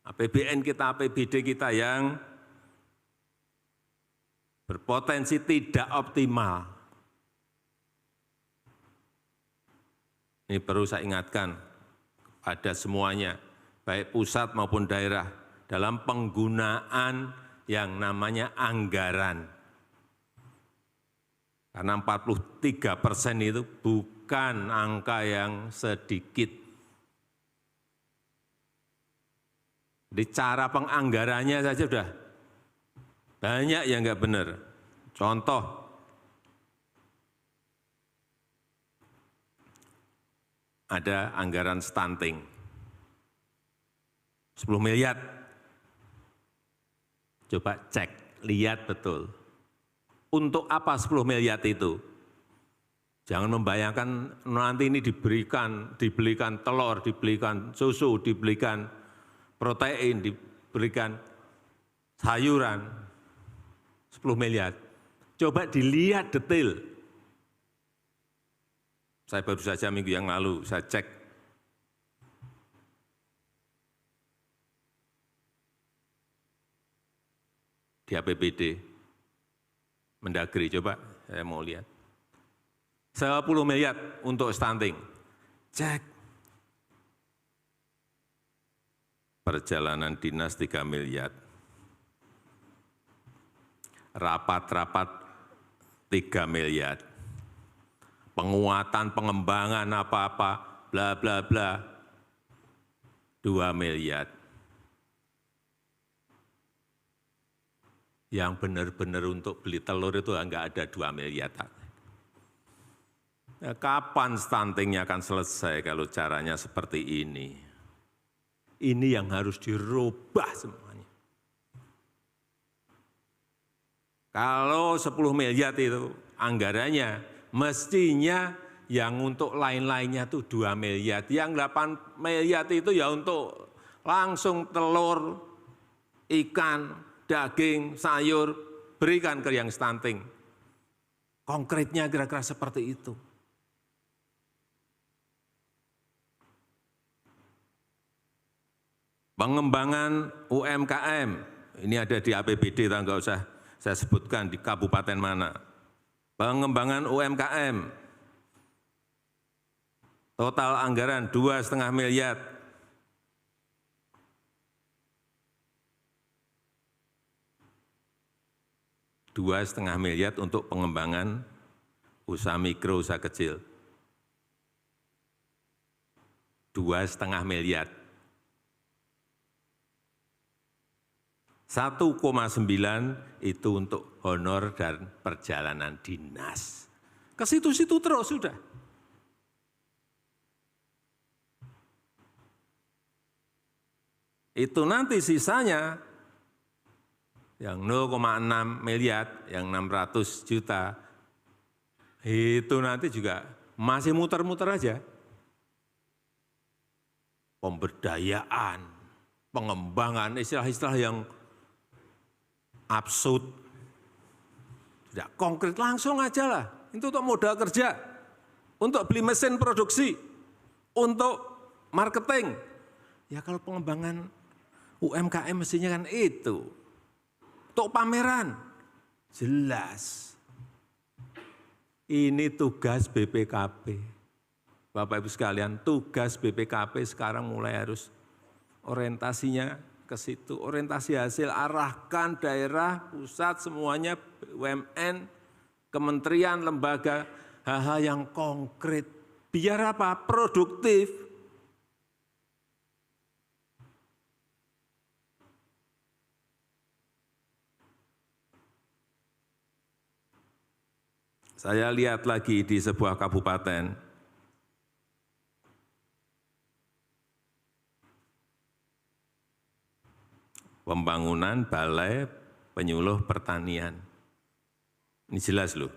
APBN kita, APBD kita yang berpotensi tidak optimal. Ini perlu saya ingatkan pada semuanya, baik pusat maupun daerah, dalam penggunaan yang namanya anggaran. Karena 43% itu bukan angka yang sedikit. Jadi cara penganggarannya saja sudah banyak yang nggak benar. Contoh, ada anggaran stunting, 10 miliar. Coba cek, lihat betul. Untuk apa 10 miliar itu? Jangan membayangkan nanti ini dibelikan telur, dibelikan susu, dibelikan protein, diberikan sayuran, 10 miliar. Coba dilihat detail. Saya baru saja minggu yang lalu, saya cek. Di APBD. Mendagri, coba saya mau lihat. 10 miliar untuk stunting. Cek. Perjalanan dinas 3 miliar. Rapat-rapat 3 miliar. Penguatan, pengembangan apa-apa, bla bla bla, 2 miliar. Yang benar-benar untuk beli telur itu enggak ada 2 miliar. Ya, kapan stuntingnya akan selesai kalau caranya seperti ini? Ini yang harus dirubah semuanya. Kalau 10 miliar itu anggarannya, mestinya yang untuk lain-lainnya itu 2 miliar. Yang 8 miliar itu ya untuk langsung telur, ikan, daging, sayur, berikan ke yang stunting. Konkretnya kira-kira seperti itu. Pengembangan UMKM, ini ada di APBD, enggak usah saya sebutkan di kabupaten mana. Pengembangan UMKM, total anggaran 2,5 miliar. Rp2,5 miliar untuk pengembangan usaha mikro, usaha kecil. 2,5 miliar. 1,9 itu untuk honor dan perjalanan dinas. Ke situ-situ terus sudah. Itu nanti sisanya yang 0,6 miliar, yang 600 juta, itu nanti juga masih muter-muter aja. Pemberdayaan, pengembangan, istilah-istilah yang absurd. Tidak konkret, langsung aja lah. Itu untuk modal kerja, untuk beli mesin produksi, untuk marketing. Ya kalau pengembangan UMKM mestinya kan itu. Untuk pameran, jelas. Ini tugas BPKP. Bapak Ibu sekalian, tugas BPKP sekarang mulai harus orientasinya ke situ. Orientasi hasil, arahkan daerah, pusat, semuanya, BUMN, kementerian, lembaga, hal-hal yang konkret. Biar apa? Produktif. Saya lihat lagi di sebuah kabupaten, pembangunan balai penyuluh pertanian. Ini jelas loh,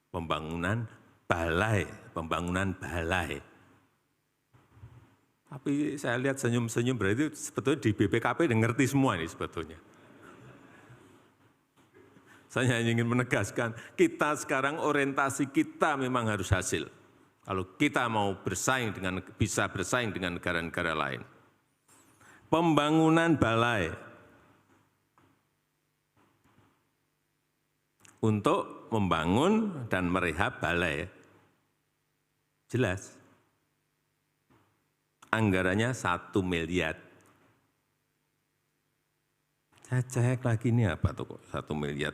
pembangunan balai. Tapi saya lihat senyum-senyum berarti sebetulnya di BPKP udah ngerti semua ini sebetulnya. Saya hanya ingin menegaskan, kita sekarang orientasi kita memang harus hasil. Kalau kita mau bisa bersaing dengan negara-negara lain. pembangunan balai untuk membangun dan merehab balai. Jelas. Anggarannya 1 miliar. Saya cek lagi ini apa tuh kok 1 miliar.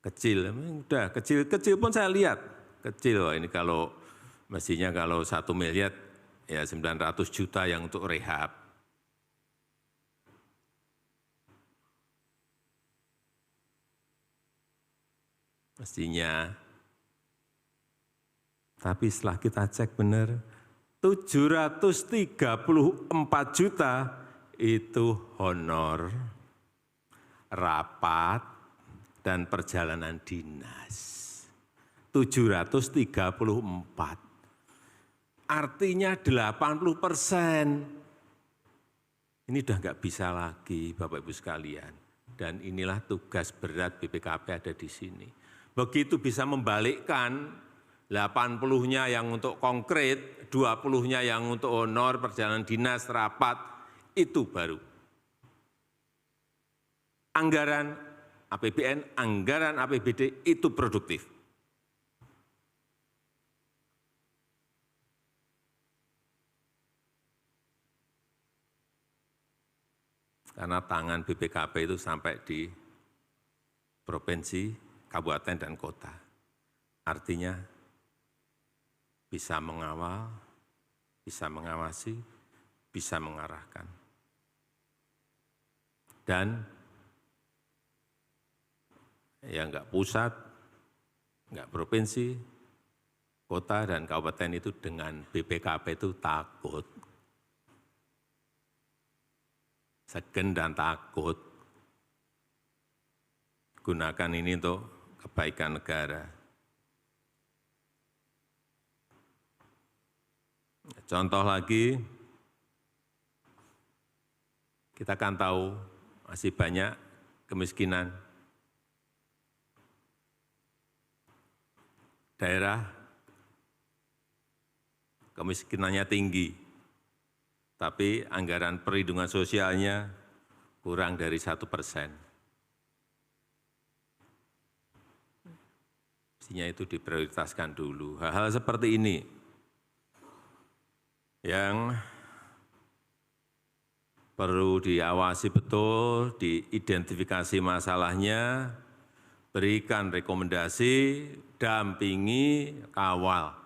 Kecil, udah kecil pun saya lihat. Kecil, wah ini kalau mestinya kalau 1 miliar ya 900 juta yang untuk rehab. Mestinya. Tapi setelah kita cek benar, 734 juta itu honor, rapat, dan perjalanan dinas. 734. Artinya 80%. Ini udah nggak bisa lagi Bapak Ibu sekalian. Dan inilah tugas berat BPKP ada di sini. Begitu bisa membalikkan 80-nya yang untuk konkret, 20-nya yang untuk honor, perjalanan dinas, rapat, itu baru. Anggaran APBN, anggaran APBD itu produktif. Karena tangan BPKP itu sampai di provinsi, kabupaten, dan kota. Artinya bisa mengawal, bisa mengawasi, bisa mengarahkan. Dan ya enggak pusat, enggak provinsi, kota dan kabupaten itu dengan BPKP itu takut. Segen dan takut. Gunakan ini untuk kebaikan negara. Contoh lagi, kita kan tahu masih banyak kemiskinan. Daerah kemiskinannya tinggi, tapi anggaran perlindungan sosialnya kurang dari 1%. Mestinya itu diprioritaskan dulu. Hal-hal seperti ini yang perlu diawasi betul, diidentifikasi masalahnya, berikan rekomendasi, dampingi, kawal.